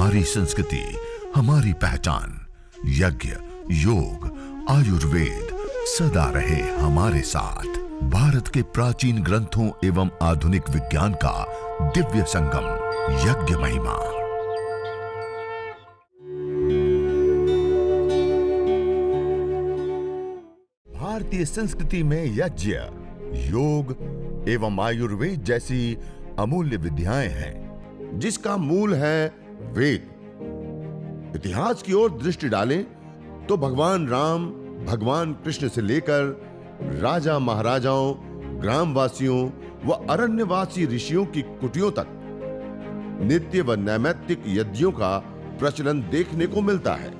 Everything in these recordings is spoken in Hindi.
हमारी संस्कृति, हमारी पहचान। यज्ञ, योग, आयुर्वेद सदा रहे हमारे साथ। भारत के प्राचीन ग्रंथों एवं आधुनिक विज्ञान का दिव्य संगम, यज्ञ महिमा। भारतीय संस्कृति में यज्ञ, योग एवं आयुर्वेद जैसी अमूल्य विद्याएं हैं, जिसका मूल है वेद। इतिहास की ओर दृष्टि डालें तो भगवान राम, भगवान कृष्ण से लेकर राजा महाराजाओं, ग्रामवासियों व अरण्यवासी ऋषियों की कुटियों तक नित्य व नैमित्तिक यज्ञों का प्रचलन देखने को मिलता है।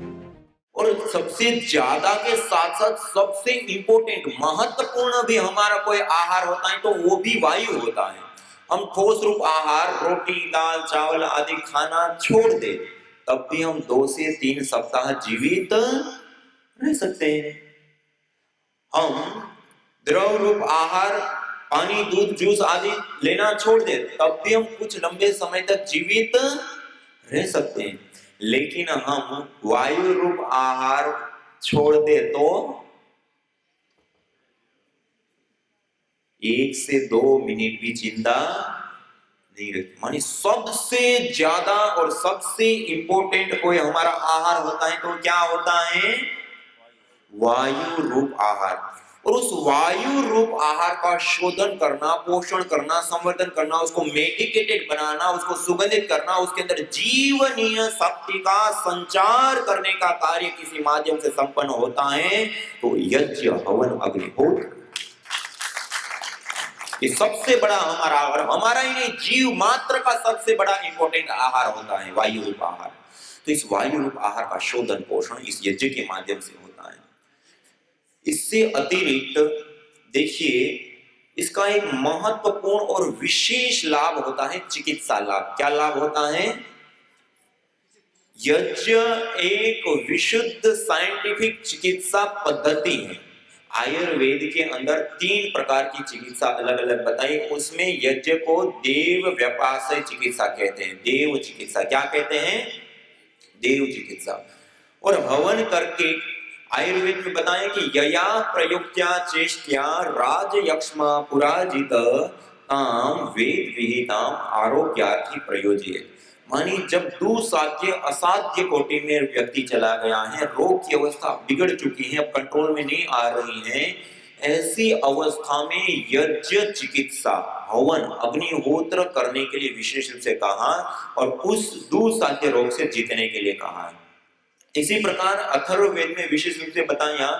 और सबसे ज्यादा के साथ साथ सबसे इंपॉर्टेंट, महत्वपूर्ण भी हमारा कोई आहार होता है तो वो भी वायु होता है। हम ठोस रूप आहार, रोटी, दाल, चावल आदि खाना छोड़ दे, तब भी हम 2 से 3 सप्ताह जीवित रह सकते हैं। हम द्रव रूप आहार, पानी, दूध, जूस आदि लेना छोड़ दे, तब भी हम कुछ लंबे समय तक जीवित रह सकते हैं। लेकिन हम वायु रूप आहार छोड़ दे तो 1 से 2 मिनट भी जिंदा नहीं रहती। मानी सबसे ज्यादा और सबसे इंपॉर्टेंट कोई हमारा आहार होता है तो क्या होता है? वायु रूप आहार। और उस वायु रूप आहार का शोधन करना, पोषण करना, संवर्धन करना, उसको मेडिकेटेड बनाना, उसको सुगंधित करना, उसके अंदर जीवनीय शक्ति का संचार करने का कार्य किसी माध्यम से संपन्न होता है तो यज्ञ, हवन, अग्निहोत्र। ये सबसे बड़ा हमारा, और हमारा ही नहीं, जीव मात्र का सबसे बड़ा इंपॉर्टेंट आहार होता है वायु रूप आहार। तो इस वायु रूप आहार का शोधन पोषण इस यज्ञ के माध्यम से होता है। इससे अतिरिक्त देखिए, इसका एक महत्वपूर्ण और विशेष लाभ होता है चिकित्सा लाभ। क्या लाभ होता है? यज्ञ एक विशुद्ध साइंटिफिक चिकित्सा पद्धति है। आयुर्वेद के अंदर 3 प्रकार की चिकित्सा अलग अलग बताई, उसमें यज्ञ को देव व्यापासय चिकित्सा कहते हैं। देव चिकित्सा क्या कहते हैं? देव चिकित्सा। और हवन करके आयुर्वेद में बताया कि यया प्रयुक्त्या चेष्ट्या राजयक्ष्मा पुराजित ताम वेद विहिताम आरोग्यार्थी प्रयोज्य। मानी जब दुसाध्य असाध्य कोटि में व्यक्ति चला गया है, रोग की अवस्था बिगड़ चुकी है, अब कंट्रोल में नहीं आ रही है, ऐसी अवस्था में यज्ञ चिकित्सा, हवन, अग्निहोत्र करने के लिए विशेष रूप से कहा और उस दुसाध्य रोग से जीतने के लिए कहा है। इसी प्रकार अथर्ववेद में विशेष रूप से बताया,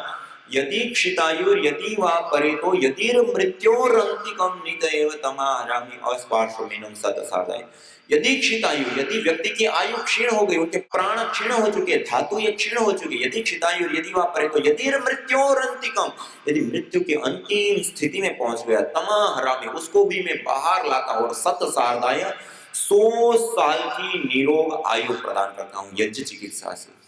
यदि क्षितायुर यदि वा परेतो यदिर मृत्योरंतिकम नितएव तमारामि अस्पार्श्वमेनं सतसादाय। यदि क्षितायु, यदि व्यक्ति की आयु क्षीण हो गई, उनके प्राण क्षीण हो चुके, धातु ये क्षीण हो चुके, यदि क्षितायु यदि वा परेतो यदिर मृत्योरंतिकम, यदि मृत्यु के अंतिम स्थिति में पहुंच गया, तमारामि, उसको भी मैं बाहर लाता हूं और सतसादाय 100 साल की निरोग आयु प्रदान करता हूं यज्ञ चिकित्सा से।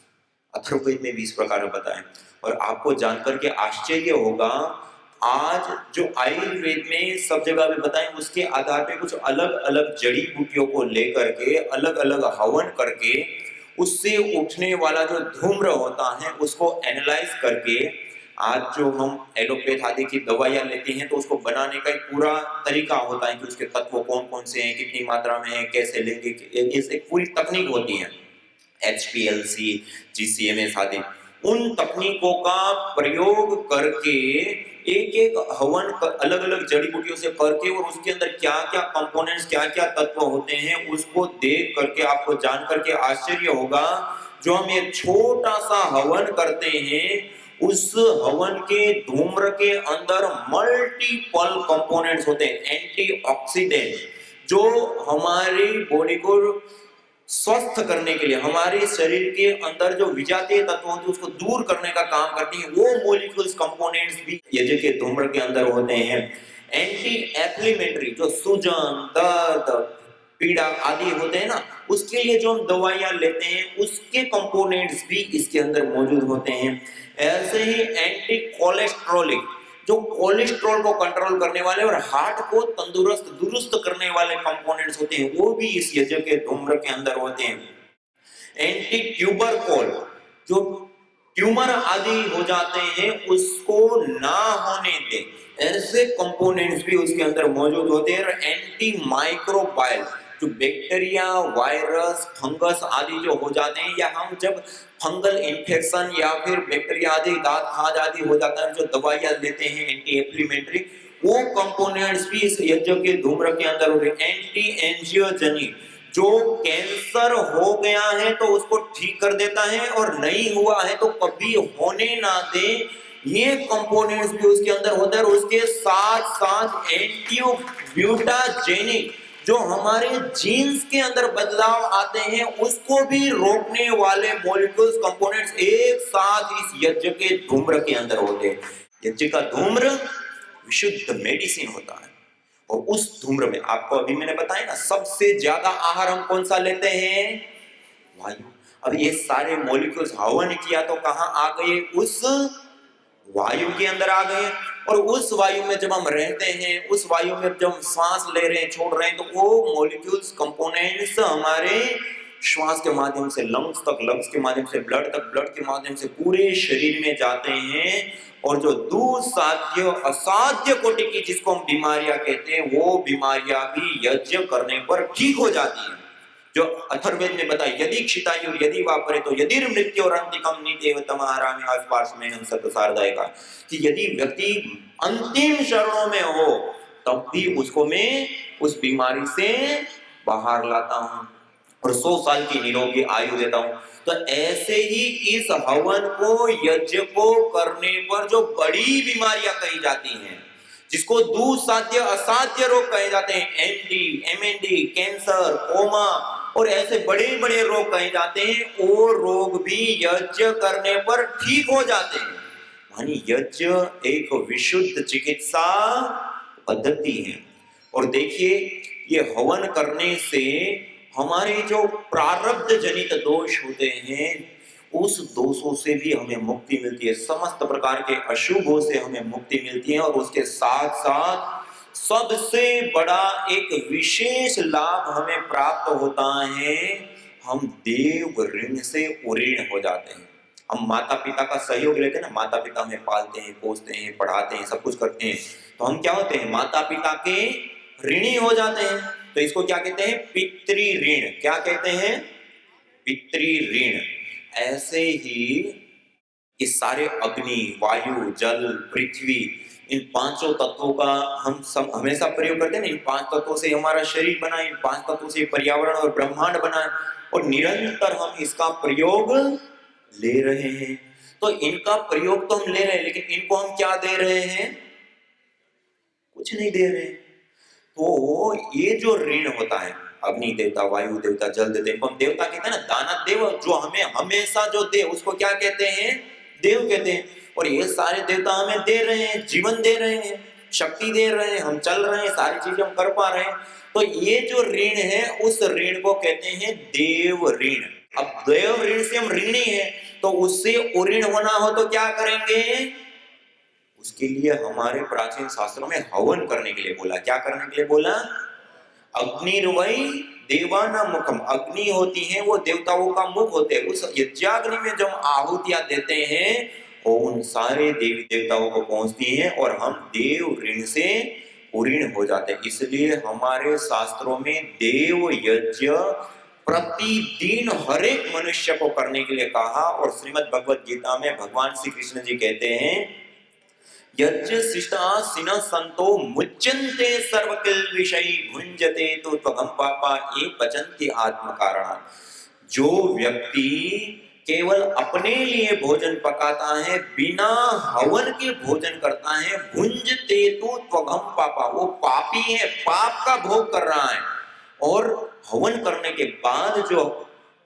अथर्ववेद में भी इस प्रकार बताएं। और आपको जानकर के आश्चर्य होगा, आज जो आयुर्वेद में सब जगह पे बताएं, उसके आधार पे कुछ अलग अलग जड़ी बूटियों को लेकर के अलग अलग हवन करके उससे उठने वाला जो धूम्र होता है उसको एनालाइज करके, आज जो हम एलोपैथ आदि की दवाइयां लेते हैं तो उसको बनाने का एक पूरा तरीका होता है कि उसके तत्व कौन कौन से हैं, कितनी मात्रा में है, कैसे लेंगे, इस एक पूरी तकनीक होती है। HPLC, GCMS आदि, उन तकनीकों का प्रयोग करके एक एक हवन अलग अलग जड़ी बूटियों से करके और उसके अंदर क्या क्या कंपोनेंट्स, क्या क्या तत्व होते हैं उसको देख करके आपको जान करके आश्चर्य होगा, जो हम ये छोटा सा हवन करते हैं उस हवन के धूम्र के अंदर मल्टीपल कंपोनेंट्स होते हैं, एंटीऑक्सीडेंट, जो हमारी बॉडी को स्वस्थ करने के लिए, हमारे शरीर के अंदर जो विजातीय तत्व होते हैं उसको दूर करने का काम करती है। वो मॉलिक्यूल्स, कंपोनेंट्स भी यज्ञ के धूम्र के अंदर होते हैं। एंटी एफ्लेमेटरी, जो सूजन, दर्द, पीड़ा आदि होते हैं ना, उसके लिए जो हम दवाइयां लेते हैं उसके कंपोनेंट्स भी इसके अंदर मौजूद होते हैं। ऐसे ही एंटी कोलेस्ट्रोलिक, जो कोलेस्ट्रॉल को कंट्रोल करने वाले और हार्ट को तंदुरुस्त दुरुस्त करने वाले कंपोनेंट्स होते हैं, वो भी इस यज्ञ के धूम्र के अंदर होते हैं। एंटी ट्यूबरकोल, जो ट्यूमर आदि हो जाते हैं उसको ना होने दे, ऐसे कंपोनेंट्स भी उसके अंदर मौजूद होते हैं। एंटी माइक्रोबाइल, जो बैक्टीरिया, वायरस, फंगस आदि जो हो जाते हैं, या हम जब फंगल इन्फेक्शन या फिर बैक्टीरिया आदि, दांत खाज आदि हो जाता है, जो दवाइयां लेते हैं एंटी एफ्लीमेटरी, वो कंपोनेंट्स भी इस यज्ञ के धूम्र के अंदर होते हैं। एंटी एंजियोजेनिक, जो कैंसर हो गया है तो उसको ठीक कर देता है, और नहीं हुआ है तो कभी होने ना दे, ये कंपोनेंट्स भी उसके अंदर होते हैं। और उसके साथ साथ एंटियो ब्यूटाजेनिक, जो हमारे जीन्स के अंदर बदलाव आते हैं उसको भी रोकने वाले मॉलिक्यूल्स, कंपोनेंट्स एक साथ इस यज्ञ के धूम्र के अंदर होते हैं। यज्ञ का धूम्र विशुद्ध मेडिसिन होता है। और उस धूम्र में आपको अभी मैंने बताया ना, सबसे ज्यादा आहार हम कौन सा लेते हैं? वायु। अब ये सारे मॉलिक्यूल्स हवन किया तो कहां आ गए? उस वायु के अंदर आ गए। और उस वायु में जब हम रहते हैं, उस वायु में जब हम सांस ले रहे हैं, छोड़ रहे हैं, तो वो मॉलिक्यूल्स, कंपोनेंट्स हमारे श्वास के माध्यम से लंग्स तक, लंग्स के माध्यम से ब्लड तक, ब्लड के माध्यम से पूरे शरीर में जाते हैं। और जो दुस्साध्य, असाध्य कोटि की जिसको हम बीमारियां कहते हैं, वो बीमारियां भी यज्ञ करने पर ठीक हो जाती है। जो अथर्ववेद में बताया, यदि क्षितायु यदि वापरे तो यदि मृत्यु और अंतिकम नीति तमारामी आसपास में हम सत्य सारदाय का, कि यदि व्यक्ति अंतिम चरणों में हो तब भी उसको मैं उस बीमारी से बाहर लाता हूं और 100 साल की निरोगी आयु देता हूं। तो ऐसे ही इस हवन को, यज्ञ को करने पर जो बड़ी बीमारियां कही जाती हैं, जिसको दुस्साध्य असाध्य रोग कहे जाते हैं, एमडी, एमएनडी, कैंसर, कोमा और ऐसे बड़े बड़े रोग कहे जाते हैं, वो रोग भी यज्ञ करने पर ठीक हो जाते हैं। यानी यज्ञ एक विशुद्ध चिकित्सा पद्धति है। और देखिए, ये हवन करने से हमारे जो प्रारब्ध जनित दोष होते हैं, उस दोषों से भी हमें मुक्ति मिलती है, समस्त प्रकार के अशुभों से हमें मुक्ति मिलती है। और उसके साथ साथ सबसे बड़ा एक विशेष लाभ हमें प्राप्त होता है, हम देव ऋण से उऋण हो जाते हैं। हम माता पिता का सहयोग लेते हैं ना, माता पिता हमें पालते हैं, पोसते हैं, पढ़ाते हैं, सब कुछ करते हैं, तो हम क्या होते हैं? माता पिता के ऋणी हो जाते हैं। तो इसको क्या कहते हैं? पितृ ऋण। क्या कहते हैं? पितृ ऋण। ऐसे ही ये सारे अग्नि, वायु, जल, पृथ्वी, इन पांचों तत्वों का हम सब हमेशा प्रयोग करते हैं ना। इन 5 तत्वों से हमारा शरीर बना, इन 5 तत्वों से पर्यावरण और ब्रह्मांड बना, और निरंतर हम इसका प्रयोग ले रहे हैं। तो इनका प्रयोग तो हम ले रहे हैं, लेकिन इनको हम क्या दे रहे हैं? कुछ नहीं दे रहे। तो ये जो ऋण होता है, अग्नि देवता, वायु देवता, जल देवता, इनको हम देवता कहते हैं ना। दानव देव, जो हमें हमेशा जो दे उसको क्या कहते हैं? देव कहते हैं। और ये सारे देवता हमें दे रहे हैं, जीवन दे रहे हैं, शक्ति दे रहे हैं, हम चल रहे हैं, सारी चीजें हम कर पा रहे हैं। तो ये जो ऋण है, उस ऋण को कहते हैं देव ऋण। अब देव ऋण से हम ऋणी हैं, तो उससे उऋण होना हो तो क्या करेंगे? उसके लिए हमारे प्राचीन शास्त्रों में हवन करने के लिए बोला। क्या करने के लिए बोला? अग्निर्वै देवानां मुखम। अग्नि होती है, वो देवताओं का मुख होते हैं। उस यज्ञाग्नि में जब आहुतियां देते हैं, वो उन सारे देवी देवताओं को पहुंचती हैं और हम देव ऋण से उऋण हो जाते हैं। इसलिए हमारे शास्त्रों में देव यज्ञ प्रतिदिन हर एक मनुष्य को करने के लिए कहा। और श्रीमद् भगवत गीता में भगवान श्री कृष्ण जी कहते हैं, यज्ञ शिष्टा सिन संतो मुच्यन्ते सर्वकिल विषयी भुंजते तो त्वगम पापा ये पचन्ति आत्म कारण। जो व्यक्ति केवल अपने लिए भोजन पकाता है, बिना हवन के भोजन करता है, भुंजते तो त्वगम पापा, वो पापी है, पाप का भोग कर रहा है। और हवन करने के बाद जो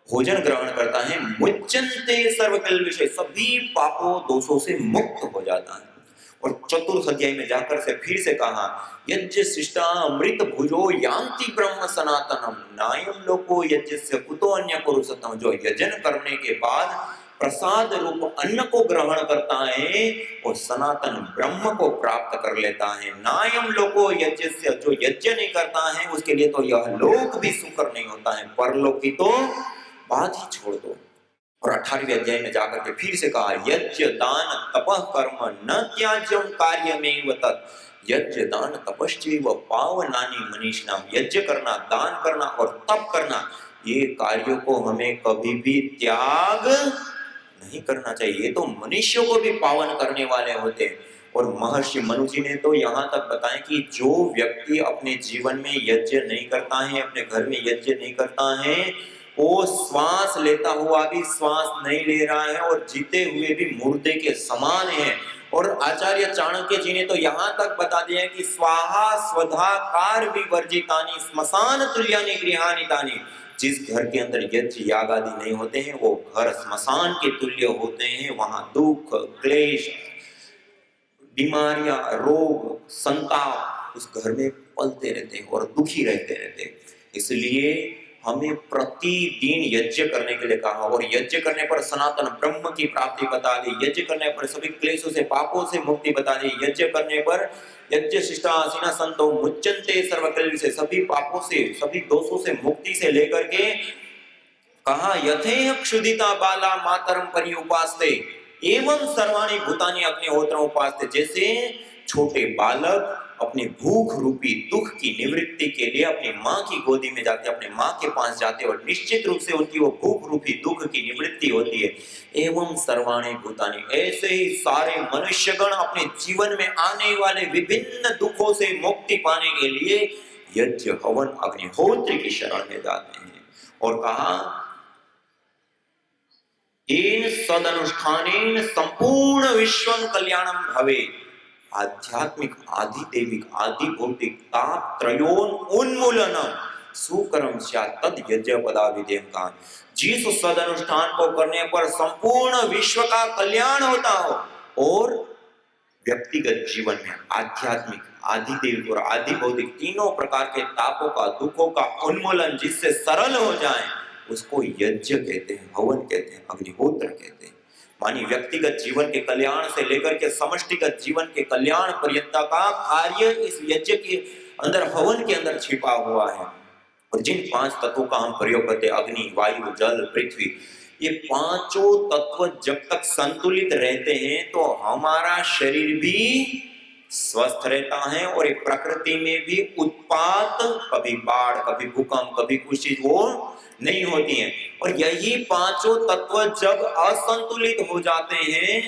भोजन ग्रहण करता है, मुच्यन्ते सर्वकिल विषय, सभी पापों दोषों से मुक्त हो जाता है। और चतुर्थ अध्याय में जाकर से फिर से कहा, यज्ञ शिष्टा अमृत भुजो यान्ति ब्रह्म सनातनम नायम लोको यज्ञस्य कुतो अन्य पुरुषोत्तम। जो यजन करने के बाद प्रसाद रूप अन्न को ग्रहण करता है, और सनातन ब्रह्म को प्राप्त कर लेता है। नायम लोको यज्ञस्य, जो यज्ञ नहीं करता है उसके लिए तो यह लोक भी सुकर नहीं होता है, परलोक की तो बात ही छोड़ दो। और 18वें अध्याय में जाकर के फिर से कहा, यज्ञ दान तपः कर्म न त्याज्यम कार्यमेव तत्। यज्ञ दान तपश्चैव पावनानि मनीषिणाम। यज्ञ करना, दान करना और तप करना, ये कार्यों को हमें कभी भी त्याग नहीं करना चाहिए। ये तो मनुष्यों को भी पावन करने वाले होते हैं। और महर्षि मनु जी ने तो यहाँ तक बताया कि जो व्यक्ति अपने जीवन में यज्ञ नहीं करता है, अपने घर में यज्ञ नहीं करता है, वो श्वास लेता हुआ भी श्वास नहीं ले रहा है और जीते हुए भी मुर्दे के समान है। और आचार्य चाणक्य जी ने तो यहाँ तक बता दिया है कि स्वाहा स्वधा कार विवर्जितानि स्मशान तुल्यानि गृहाणि तानि। जिस घर के अंदर यज्ञ याग आदि नहीं होते हैं, वो घर स्मशान के तुल्य होते हैं। वहां दुख, क्लेश, बीमारियां, रोग, संताप उस घर में पलते रहते हैं और दुखी रहते रहते हैं। इसलिए हमें प्रतिदिन यज्ञ करने के लिए कहा। और यज्ञ करने पर सनातन ब्रह्म की प्राप्ति बता दी, यज्ञ करने पर सभी क्लेशों से, पापों से मुक्ति बता दी, यज्ञ करने पर यज्ञ शिष्टा आसीना संतो मुच्यन्ते सर्वकल से, सभी पापों से, सभी दोषों से मुक्ति से लेकर के कहा, यथेह क्षुदिता बाला मातरम परि उपास्ते एवं सर्वाणि भूतानि अग्निहोत्र उपास्ते। जैसे छोटे बालक अपने भूख रूपी दुख की निवृत्ति के लिए अपनी माँ की गोदी में जाते, अपने माँ के पास जाते और निश्चित रूप से उनकी वो भूख रूपी दुख की निवृत्ति होती है। एवं सर्वाणि भूतानि, ऐसे ही सारे मनुष्यगण अपने जीवन में आने वाले विभिन्न दुखों से मुक्ति पाने के लिए यज्ञ, हवन, अग्निहोत्र की शरण में जाते हैं। और कहा, इन सदनुष्ठानेन संपूर्ण विश्वं कल्याणम भवे। आध्यात्मिक, आदि दैविक, आदि भौतिक ताप त्रयोन उन्मूलनम सुकरम स्यात् तद यज्ञ पदाविधेयम का। जिस सदनुष्ठान को करने पर संपूर्ण विश्व का कल्याण होता हो और व्यक्तिगत जीवन में आध्यात्मिक, आदि दैविक और आदि भौतिक तीनों प्रकार के तापों का, दुखों का उन्मूलन जिससे सरल हो जाए, उसको यज्ञ कहते हैं, हवन कहते हैं, अग्निहोत्र कहते हैं। मानी व्यक्तिगत जीवन के कल्याण से लेकर के समष्टिगत जीवन के कल्याण पर्यंत का कार्य इस यज्ञ के अंदर, हवन के अंदर छिपा हुआ है। और जिन 5 तत्वों का हम प्रयोग करते हैं, अग्नि, वायु, जल, पृथ्वी, ये पांचों तत्व जब तक संतुलित रहते हैं तो हमारा शरीर भी स्वस्थ रहता है और एक प्रकृति में भी उत्पात, कभी बाढ़, कभी भूकंप, कभी कुछ चीज वो नहीं होती है। और यही पांचों तत्व जब असंतुलित हो जाते हैं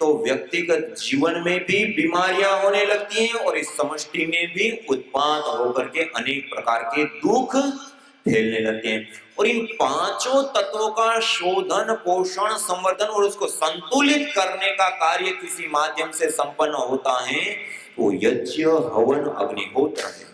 तो व्यक्तिगत जीवन में भी बीमारियां होने लगती हैं और इस समष्टि में भी उत्पात होकर के अनेक प्रकार के दुख फैलने लगते हैं। और इन पांचों तत्वों का शोधन, पोषण, संवर्धन और उसको संतुलित करने का कार्य किसी माध्यम से संपन्न होता है, वो यज्ञ, हवन, अग्निहोत्र है।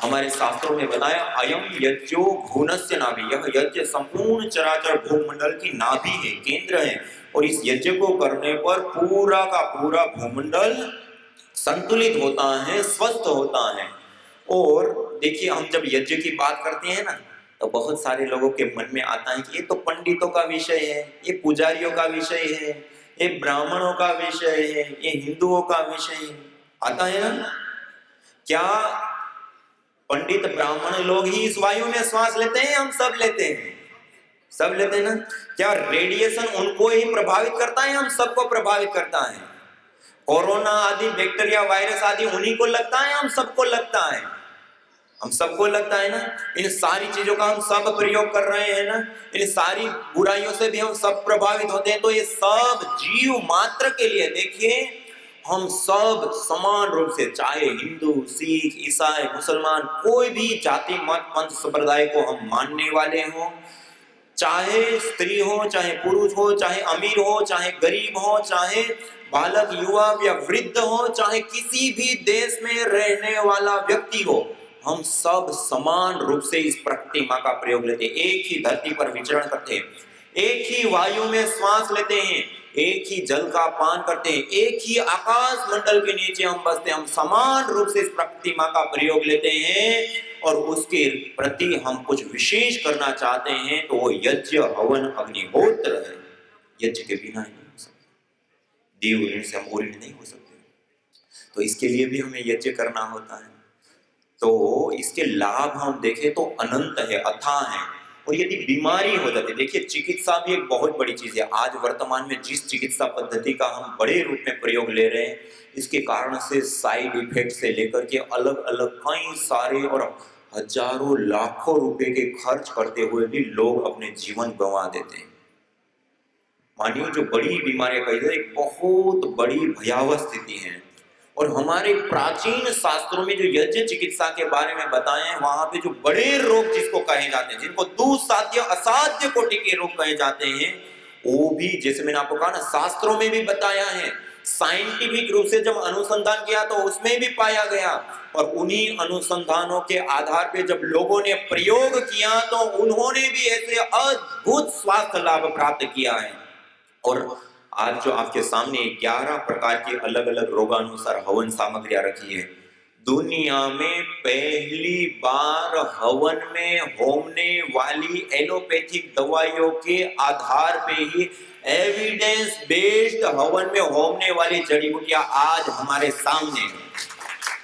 हमारे शास्त्रों में बताया, अयम यज्ञो भुवनस्य नाभि, यह यज्ञ संपूर्ण चराचर भूमंडल की नाभि है, केंद्र है। और इस यज्ञ को करने पर पूरा का पूरा भूमंडल संतुलित होता है, स्वस्थ होता है। और देखिए, हम जब यज्ञ की बात करते हैं ना, तो बहुत सारे लोगों के मन में आता है कि ये तो पंडितों का विषय है, ये पुजारियों का विषय है, ये ब्राह्मणों का विषय है, ये हिंदुओं का विषय है। आता है ना? क्या पंडित ब्राह्मण लोग ही इस वायु में श्वास लेते हैं? हम सब लेते हैं, सब लेते हैं ना? क्या रेडिएशन उनको ही प्रभावित करता है? हम सबको प्रभावित करता है। कोरोना आदि बैक्टीरिया, वायरस आदि उन्हीं को लगता है? हम सबको लगता है, हम सबको लगता है ना? इन सारी चीजों का हम सब प्रयोग कर रहे हैं ना? इन सारी बुराइयों से भी हम सब प्रभावित होते हैं। तो ये सब जीव मात्र के लिए, देखिए, हम सब समान रूप से, चाहे हिंदू, सिख, ईसाई, मुसलमान, कोई भी जाति, मत, पंथ, संप्रदाय को हम मानने वाले हों, चाहे स्त्री हो, चाहे पुरुष हो, चाहे अमीर हो, चाहे गरीब हो, चाहे बालक, युवा या वृद्ध हो, चाहे किसी भी देश में रहने वाला व्यक्ति हो, हम सब समान रूप से इस प्रकृति माँ का प्रयोग लेते हैं। एक ही धरती पर विचरण करते हैं, एक ही वायु में श्वास लेते हैं, एक ही जल का पान करते हैं, एक ही आकाश मंडल के नीचे हम बसते हैं। हम समान रूप से इस प्रकृति माँ का प्रयोग लेते हैं और उसके प्रति हम कुछ विशेष करना चाहते हैं, तो वो यज्ञ, हवन, अग्निहोत्र है। यज्ञ के बिना ही नहीं हो सकता, देव ऋण से हम ऋण नहीं हो सकते। तो इसके लिए भी हमें यज्ञ करना होता है। तो इसके लाभ हम देखें तो अनंत है, अथाह है। और यदि बीमारी हो जाती है, देखिए चिकित्सा भी एक बहुत बड़ी चीज है। आज वर्तमान में जिस चिकित्सा पद्धति का हम बड़े रूप में प्रयोग ले रहे हैं, इसके कारण से साइड इफेक्ट से लेकर के अलग अलग कई सारे और हजारों लाखों रुपए के खर्च करते हुए भी लोग अपने जीवन गंवा देते हैं। मानिए जो बड़ी बीमारियां कही जाए, एक बहुत बड़ी भयावह स्थिति है। और हमारे प्राचीन शास्त्रों में जो यज्ञ चिकित्सा के बारे में बताए हैं, वहां पे जो बड़े रोग जिसको कहे जाते हैं, जिनको दुस्साध्य असाध्य कोटि के रोग कहे जाते हैं, वो भी जैसे मैंने आपको कहा ना, शास्त्रों में भी बताया है। साइंटिफिक रूप से जब अनुसंधान किया तो उसमें भी पाया गया। और उन्हीं अनुसंधानों के आधार पे जब लोगों ने प्रयोग किया तो उन्होंने भी ऐसे अद्भुत स्वास्थ्य लाभ प्राप्त किया है। और आज जो आपके सामने 11 प्रकार की अलग अलग रोगानुसार हवन सामग्रियां रखी है। दुनिया में पहली बार हवन में होमने वाली एलोपैथिक दवाइयों के आधार पे ही एविडेंस बेस्ड हवन में होमने वाली जड़ी बूटियां आज हमारे सामने है।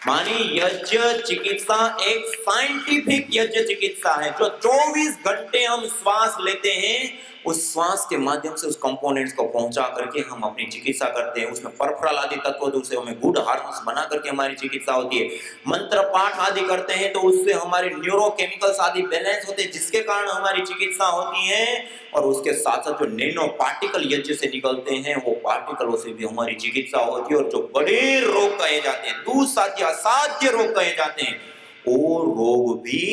मानी यज्ञ चिकित्सा एक साइंटिफिक यज्ञ चिकित्सा है, जो 24 घंटे हम श्वास लेते हैं, उस श्वास के माध्यम से उस कंपोनेंट्स को पहुंचा करके हम अपनी चिकित्सा करते हैं। उसमें परफ्राल आदि तत्व दूसरे हमें गुड हार्मोन्स बना करके हमारी चिकित्सा होती है। मंत्र पाठ आदि करते हैं तो उससे हमारे न्यूरोकेमिकल्स आदि बैलेंस होते हैं, जिसके कारण हमारी चिकित्सा होती है। और उसके साथ साथ जो नैनो पार्टिकल यज्ञ से निकलते हैं, वो पार्टिकलों से भी हमारी चिकित्सा होती है। और जो बड़े रोग कहे जाते हैं, दुस्साध्य असाध्य रोग कहे जाते हैं, वो रोग भी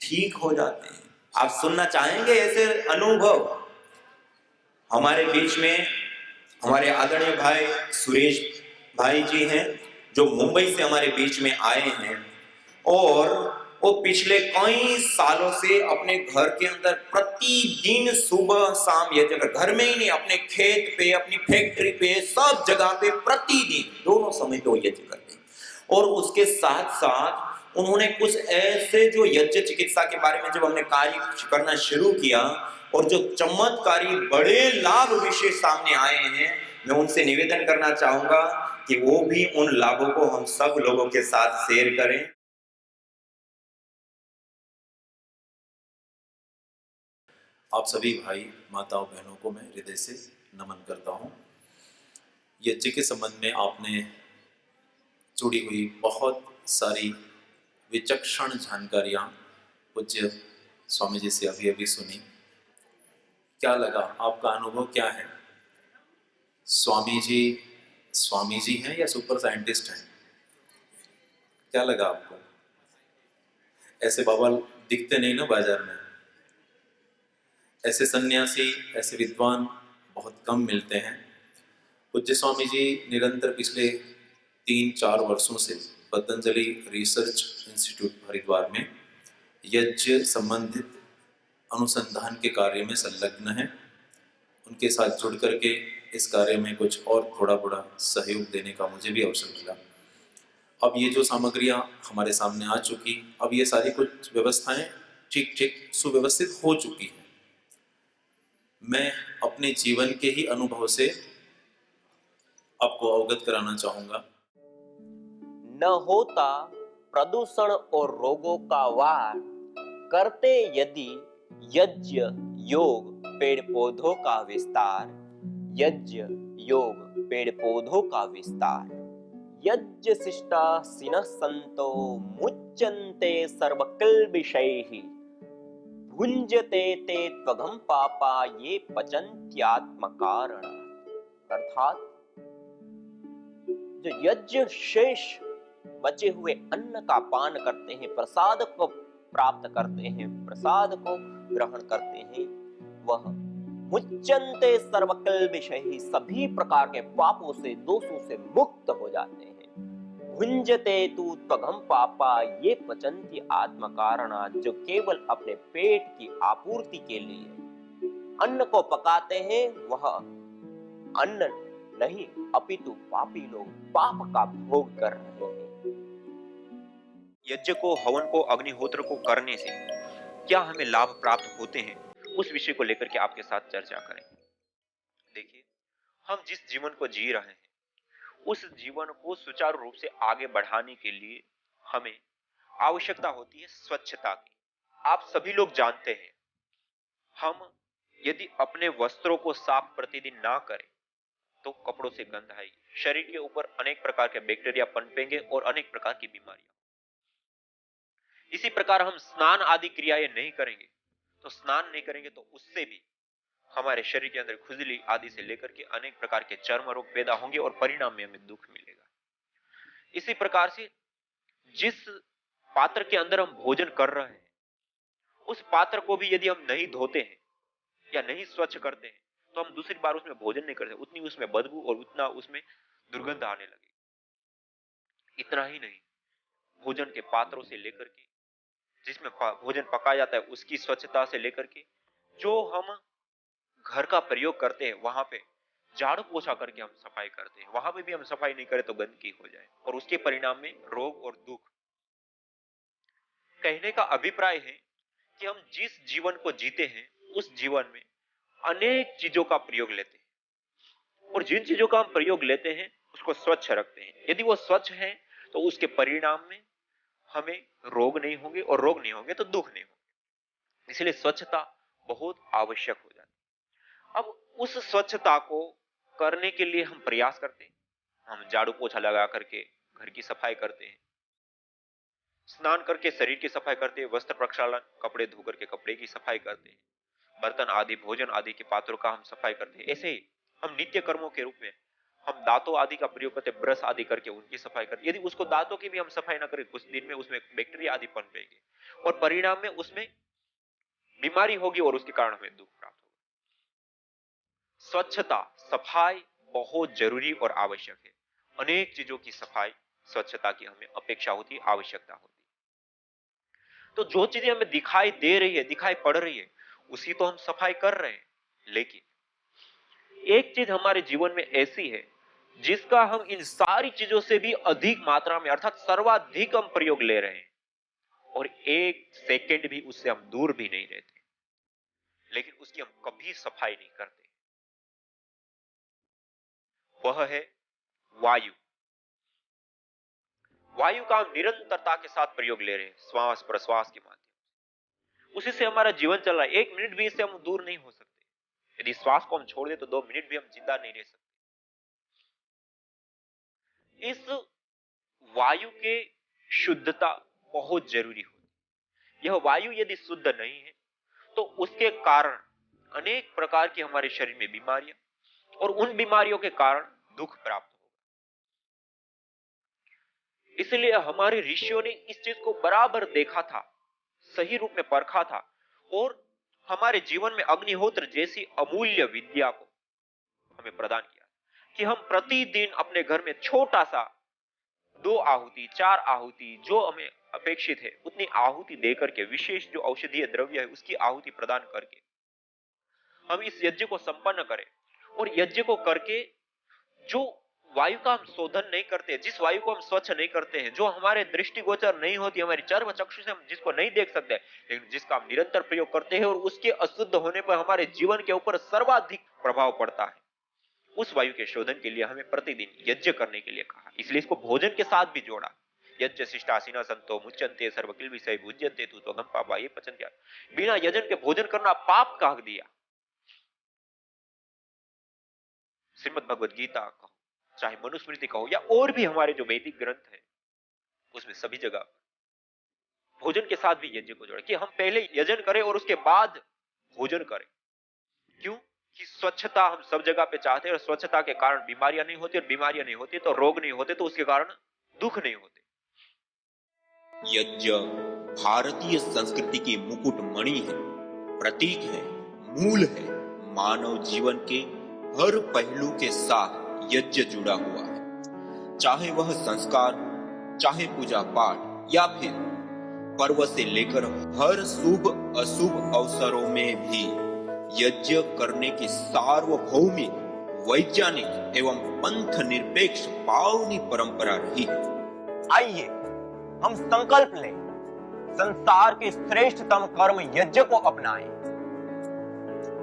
ठीक हो जाते हैं। आप सुनना चाहेंगे ऐसे अनुभव? हमारे बीच में हमारे आदरणीय भाई सुरेश भाई जी हैं, जो मुंबई से हमारे बीच में आए हैं। और वो पिछले कई सालों से अपने घर के अंदर प्रतिदिन सुबह शाम यज्ञ कर, घर में ही नहीं, अपने खेत पे, अपनी फैक्ट्री पे, सब जगह पे प्रतिदिन दोनों समय पे वो यज्ञ करते हैं। और उसके साथ साथ उन्होंने कुछ ऐसे जो यज्ञ चिकित्सा के बारे में जब हमने कार्य करना शुरू किया, और जो चमत्कारी बड़े लाभ विशेष सामने आए हैं, मैं उनसे निवेदन करना चाहूंगा कि वो भी उन लाभों को हम सब लोगों के साथ शेयर करें। आप सभी भाई माताओं बहनों को मैं हृदय से नमन करता हूँ। यज्ञ के संबंध में आपने जुड़ी हुई बहुत सारी विचक्षण जानकारियाँ पूज्य स्वामी जी से अभी अभी सुनी। क्या लगा? आपका अनुभव क्या है? स्वामी जी हैं या सुपर साइंटिस्ट हैं? क्या लगा आपको? ऐसे बाबा दिखते नहीं ना बाजार में। ऐसे सन्यासी, ऐसे विद्वान बहुत कम मिलते हैं। पूज्य स्वामी जी निरंतर पिछले 3-4 वर्षों से पतंजलि रिसर्च इंस्टीट्यूट हरिद्वार में यज्ञ संबंधित अनुसंधान के कार्य में संलग्न हैं। उनके साथ जुड़ करके इस कार्य में कुछ और थोड़ा बड़ा सहयोग देने का मुझे भी अवसर मिला। अब ये जो सामग्रियां हमारे सामने आ चुकी, अब ये सारी कुछ व्यवस्थाएं ठीक ठीक सुव्यवस्थित हो चुकी हैं। मैं अपने जीवन के ही अनुभव से आपको अवगत कराना चाहूंगा। न होता प्रदूषण और रोगों का वार, करते यदि यज्ञ योग पेड़ पौधों का विस्तार। यज्ञ योग पेड़ पौधों का विस्तार। यज्ञ शिष्टा सिनः संतो मुच्यन्ते सर्वकिल्बिषैः। भुञ्जते ते त्वघं पापा ये पचन्त्यात्मकारण। अर्थात जो यज्ञ शेष बचे हुए अन्न का पान करते हैं, प्रसाद को प्राप्त करते हैं, प्रसाद को ग्रहण करते हैं, वह मुच्यन्ते सर्वकिल्बिषैः, सभी प्रकार के पापों से, दोषों से मुक्त हो जाते हैं। भुञ्जते तु त्वघं पापा ये पचन्ति आत्मकारणा, जो केवल अपने पेट की आपूर्ति के लिए अन्न को पकाते हैं, वह अन्न नहीं अपितु पापी लोग पाप का भोग कर रहे हैं। यज्ञ को, हवन को, अग्निहोत्र को करने से क्या हमें लाभ प्राप्त होते हैं, उस विषय को लेकर के आपके साथ चर्चा करेंगे। देखिए, हम जिस जीवन को जी रहे हैं, उस जीवन को सुचारू रूप से आगे बढ़ाने के लिए हमें आवश्यकता होती है स्वच्छता की। आप सभी लोग जानते हैं हम यदि अपने वस्त्रों को साफ प्रतिदिन ना करें तो कपड़ों से गंध आएगी, शरीर के ऊपर अनेक प्रकार के बैक्टीरिया पनपेंगे और अनेक प्रकार की बीमारियां। इसी प्रकार हम स्नान आदि क्रियाएं नहीं करेंगे तो उससे भी हमारे शरीर के अंदर खुजली आदि से लेकर के अनेक प्रकार के चर्म रोग पैदा होंगे और परिणाम में हमें दुख मिलेगा। इसी प्रकार से जिस पात्र के अंदर हम भोजन कर रहे हैं उस पात्र को भी यदि हम नहीं धोते हैं या नहीं स्वच्छ करते हैं तो हम दूसरी बार उसमें भोजन नहीं करते, उतनी उसमें बदबू और उतना उसमें दुर्गंध आने लगेगी। इतना ही नहीं, भोजन के पात्रों से लेकर के जिसमें भोजन पकाया जाता है उसकी स्वच्छता से लेकर के जो हम घर का प्रयोग करते हैं वहां पे झाड़ू पोछा करके हम सफाई करते हैं, वहां पे भी हम सफाई नहीं करें तो गंदगी हो जाए और उसके परिणाम में रोग और दुख। कहने का अभिप्राय है कि हम जिस जीवन को जीते हैं उस जीवन में अनेक चीजों का प्रयोग लेते हैं और जिन चीजों का हम प्रयोग लेते हैं उसको स्वच्छ रखते हैं। यदि वो स्वच्छ है तो उसके परिणाम में हमें रोग नहीं होंगे और रोग नहीं होंगे तो दुख नहीं होंगे। इसलिए स्वच्छता बहुत आवश्यक हो जाती है। अब उस स्वच्छता को करने के लिए हम प्रयास करते हैं, हम झाड़ू पोछा लगा करके घर की सफाई करते हैं, स्नान करके शरीर की सफाई करते हैं, वस्त्र प्रक्षालन कपड़े धो करके कपड़े की सफाई करते हैं, बर्तन आदि भोजन आदि के पात्रों का हम सफाई करते हैं। ऐसे ही हम नित्य कर्मों के रूप में हम दांतों आदि का प्रयोग करते हैं, ब्रश आदि करके उनकी सफाई करते हैं। यदि उसको दांतों की भी हम सफाई ना करें कुछ दिन में उसमें बैक्टीरिया आदि पनपेंगे और परिणाम में उसमें बीमारी होगी और उसके कारण हमें दुख प्राप्त होगा। स्वच्छता सफाई बहुत जरूरी और आवश्यक है। अनेक चीजों की सफाई स्वच्छता की हमें अपेक्षा होती है, आवश्यकता होती है। तो जो चीजें हमें दिखाई दे रही है, दिखाई पड़ रही है, उसी तो हम सफाई कर रहे हैं, लेकिन एक चीज हमारे जीवन में ऐसी है जिसका हम इन सारी चीजों से भी अधिक मात्रा में अर्थात सर्वाधिक हम प्रयोग ले रहे हैं और एक सेकंड भी उससे हम दूर भी नहीं रहते, लेकिन उसकी हम कभी सफाई नहीं करते। वह है वायु। वायु का हम निरंतरता के साथ प्रयोग ले रहे हैं, श्वास प्रश्वास के माध्यम से। उसी से हमारा जीवन चल रहा है, एक मिनट भी इससे हम दूर नहीं हो सकते। यदि श्वास को हम छोड़ दे तो 2 मिनट भी हम जिंदा नहीं रह सकते। इस वायु के शुद्धता बहुत जरूरी होती है। यह वायु यदि शुद्ध नहीं है तो उसके कारण अनेक प्रकार की हमारे शरीर में बीमारियां और उन बीमारियों के कारण दुख प्राप्त होगा। इसलिए हमारे ऋषियों ने इस चीज को बराबर देखा था, सही रूप में परखा था और हमारे जीवन में अग्निहोत्र जैसी अमूल्य विद्या को हमें प्रदान किया कि हम प्रतिदिन अपने घर में छोटा सा 2 आहुति 4 आहुति जो हमें अपेक्षित है उतनी आहुति देकर के विशेष जो औषधीय द्रव्य है उसकी आहुति प्रदान करके हम इस यज्ञ को संपन्न करें। और यज्ञ को करके जो वायु का हम शोधन नहीं करते, जिस वायु को हम स्वच्छ नहीं करते हैं, जो हमारे दृष्टिगोचर नहीं होती, हमारी चर्म चक्षु से हम जिसको नहीं देख सकते, लेकिन जिसका हम निरंतर प्रयोग करते हैं और उसके अशुद्ध होने पर हमारे जीवन के ऊपर सर्वाधिक प्रभाव पड़ता है, उस वायु के शोधन के लिए हमें प्रतिदिन यज्ञ करने के लिए कहा। इसलिए इसको भोजन के साथ भी जोड़ा। यज्ञ शिष्टासीना संतो मुच्यन्ते सर्वकिल विषय भुज्यन्ते तु त्वगम पापा ये पचन्त्या। बिना यजन के भोजन करना पाप कह दिया। श्रीमद् भगवद गीता कहो, चाहे मनुस्मृति कहो या और भी हमारे जो वैदिक ग्रंथ है, उसमें सभी जगह भोजन के साथ भी यज्ञ को जोड़े कि हम पहले यजन करें और उसके बाद भोजन करें। क्यों? कि स्वच्छता हम सब जगह पे चाहते हैं और स्वच्छता के कारण बीमारियां नहीं होती और बीमारियां नहीं होती तो रोग नहीं होते तो उसके कारण दुख नहीं होते। यज्ञ भारतीय संस्कृति की मुकुट मणि है, प्रतीक है, मूल है। मानव जीवन के हर पहलू के साथ यज्ञ जुड़ा हुआ है, चाहे वह संस्कार, चाहे पूजा पाठ या फिर पर्व से लेकर हर शुभ अशुभ अवसरों में भी यज्ञ करने की सार्वभौमिक, वैज्ञानिक एवं पंथ निरपेक्ष पावनी परंपरा रही है। आइए हम संकल्प लें, संसार के श्रेष्ठतम कर्म यज्ञ को अपनाएं।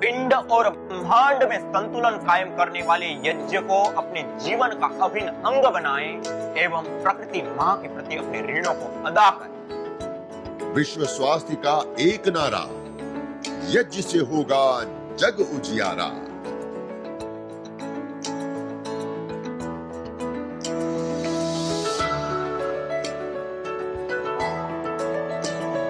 पिंड और ब्रह्मांड में संतुलन कायम करने वाले यज्ञ को अपने जीवन का अभिन्न अंग बनाएं एवं प्रकृति मां के प्रति अपने ऋणों को अदा करें। विश्व स्वास्थ्य का एक नारा, यज्ञ से होगा जग उजियारा।